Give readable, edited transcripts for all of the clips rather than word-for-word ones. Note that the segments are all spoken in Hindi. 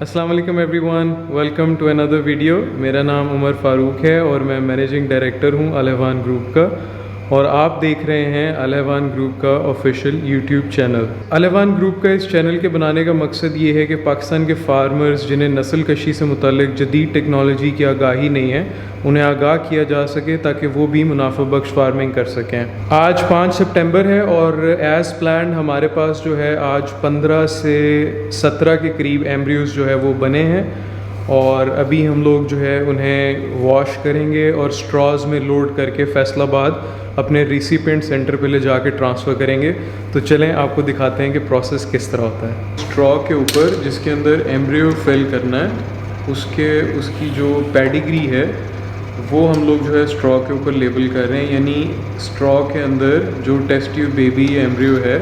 अस्सलाम वालेकुम everyone, welcome to another video. मेरा नाम उमर फ़ारूक है और मैं मैनेजिंग डायरेक्टर हूँ अल एहवान ग्रुप का, और आप देख रहे हैं अल एहवान ग्रुप का ऑफिशियल यूट्यूब चैनल। अल एहवान ग्रुप का इस चैनल के बनाने का मकसद ये है कि पाकिस्तान के फार्मर्स जिन्हें नस्ल कशी से मुतालिक जदीद टेक्नोलॉजी की आगाही नहीं है, उन्हें आगाह किया जा सके ताकि वो भी मुनाफा बख्श फार्मिंग कर सकें। आज 5 सितंबर है और एज़ प्लान हमारे पास जो है आज 15 से 17 के करीब एम्ब्रियोज़ जो है वो बने हैं, और अभी हम लोग जो है उन्हें वॉश करेंगे और स्ट्रॉज़ में लोड करके फैसलाबाद अपने रिसिपिएंट सेंटर पे ले जाके ट्रांसफ़र करेंगे। तो चलें आपको दिखाते हैं कि प्रोसेस किस तरह होता है। स्ट्रॉ के ऊपर जिसके अंदर एम्ब्रियो फिल करना है उसकी जो पेडिग्री है वो हम लोग जो है स्ट्रॉ के ऊपर लेबल कर रहे हैं, यानी स्ट्रॉ के अंदर जो टेस्ट ट्यूब बेबी एम्ब्रियो है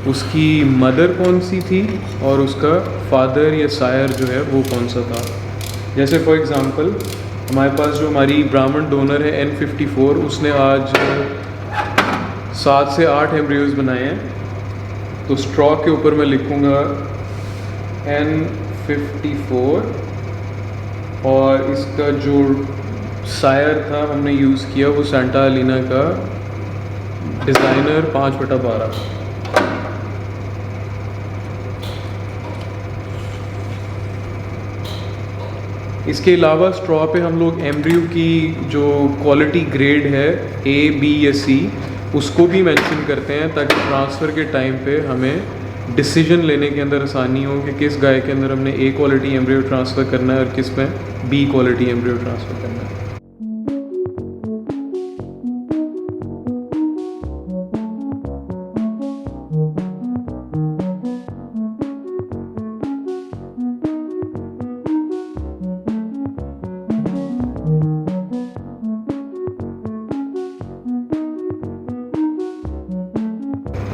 उसकी मदर कौन सी थी और उसका फादर या सायर जो है वो कौन सा था। जैसे फॉर एग्ज़ाम्पल हमारे पास जो हमारी ब्राह्मण डोनर है N54, उसने आज 7 से 8 एम्ब्रियोज़ बनाए हैं। तो स्ट्रॉ के ऊपर मैं लिखूँगा N54, और इसका जो सायर था हमने यूज़ किया वो सेंटा एलिना का डिज़ाइनर 5/12। इसके अलावा स्ट्रॉ पे हम लोग एम्ब्रियो की जो क्वालिटी ग्रेड है A, B या C उसको भी मेंशन करते हैं, ताकि ट्रांसफ़र के टाइम पे हमें डिसीजन लेने के अंदर आसानी हो कि किस गाय के अंदर हमने A क्वालिटी एम्ब्रियो ट्रांसफ़र करना है और किस में B क्वालिटी एम्ब्रियो ट्रांसफ़र करना है।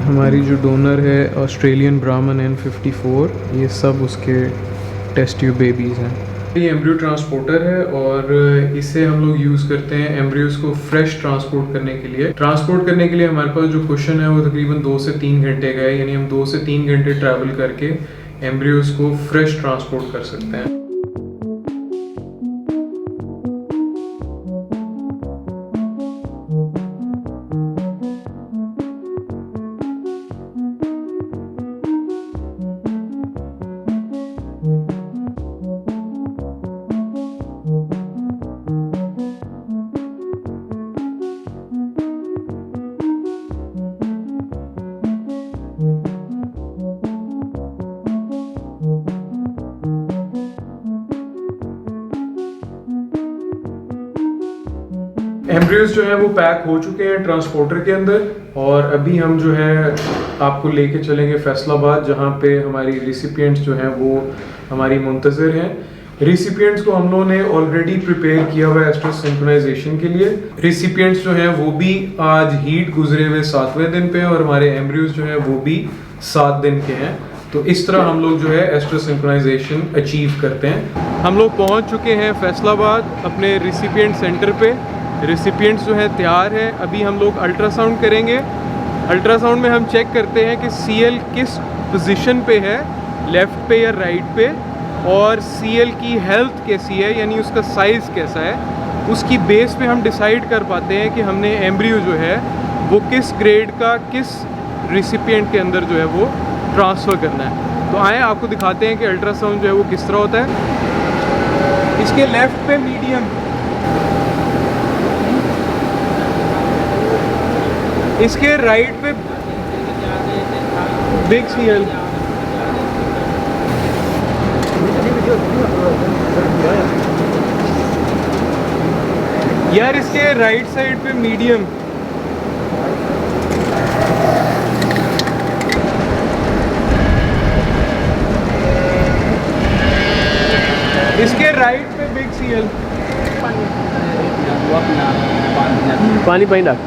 हमारी जो डोनर है ऑस्ट्रेलियन ब्राह्मण N54, ये सब उसके टेस्ट ट्यूब बेबीज़ हैं। ये एम्ब्रियो ट्रांसपोर्टर है और इसे हम लोग यूज़ करते हैं एम्ब्रियोज़ को फ्रेश ट्रांसपोर्ट करने के लिए। हमारे पास जो कुशन है वो तकरीबन 2 से 3 घंटे का है, यानी हम 2 से 3 घंटे ट्रैवल करके एम्ब्रियोज़ को फ्रेश ट्रांसपोर्ट कर सकते हैं। एम्ब्रियोज़ जो है वो पैक हो चुके हैं ट्रांसपोर्टर के अंदर, और अभी हम जो है आपको लेके चलेंगे फैसलाबाद, जहाँ पे हमारी रिसिपिएंट्स जो हैं वो हमारी मुंतज़िर हैं। रिसिपिएंट्स को हम लोगों ने ऑलरेडी प्रिपेयर किया हुआ है एस्ट्रस सिंक्रोनाइजेशन के लिए। रिसिपिएंट्स जो हैं वो भी आज हीट गुजरे हुए 7वें दिन पे, और हमारे एम्ब्रियोज़ जो हैं वो भी 7 दिन के हैं। तो इस तरह हम लोग जो है एस्ट्रस सिंक्रोनाइजेशन अचीव करते हैं। हम लोग पहुँच चुके हैं फैसलाबाद अपने रिसिपिएंट सेंटर पे। रिसिपिएंट्स जो है तैयार है। अभी हम लोग अल्ट्रासाउंड करेंगे। अल्ट्रासाउंड में हम चेक करते हैं कि CL किस पोजीशन पे है, लेफ़्ट पे या राइट पे, और CL की हेल्थ कैसी है, यानी उसका साइज़ कैसा है। उसकी बेस पे हम डिसाइड कर पाते हैं कि हमने एम्ब्रियो जो है वो किस ग्रेड का किस रिसिपिएंट के अंदर जो है वो ट्रांसफ़र करना है। तो आए आपको दिखाते हैं कि अल्ट्रासाउंड जो है वो किस तरह होता है। इसके लेफ़्ट पे मीडियम, इसके राइट पे बिग CL, यार इसके राइट साइड पे मीडियम, इसके राइट पे बिग CL। पानी पानी डाल।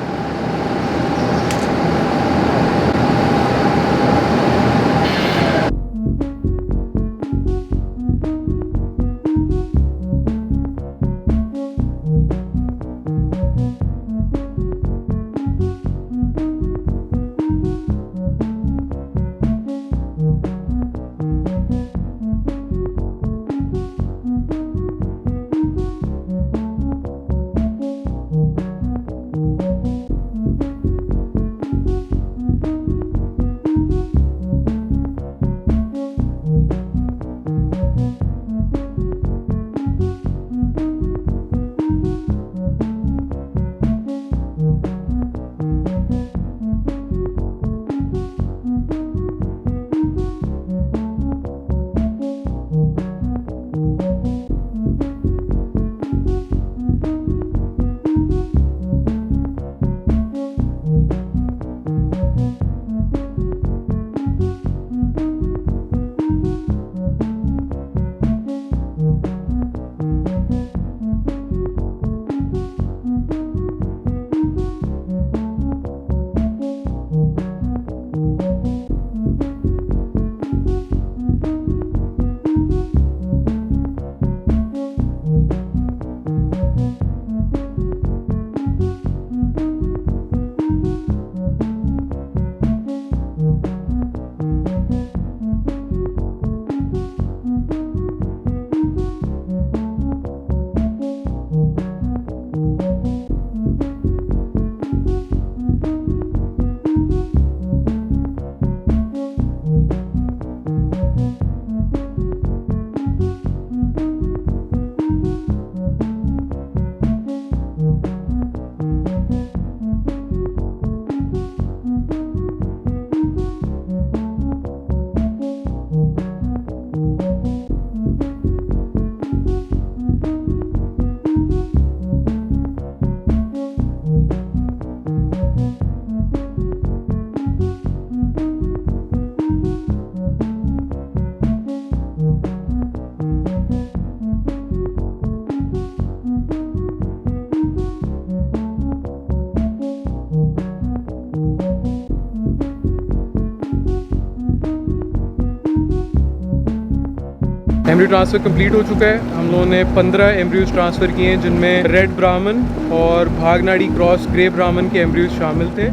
एम्ब्रियो ट्रांसफ़र कंप्लीट हो चुका है। हम लोगों ने 15 एम्ब्रियोज ट्रांसफ़र किए हैं, जिनमें रेड ब्राह्मण और भागनाड़ी क्रॉस ग्रे ब्राह्मण के एम्ब्रियोज शामिल थे।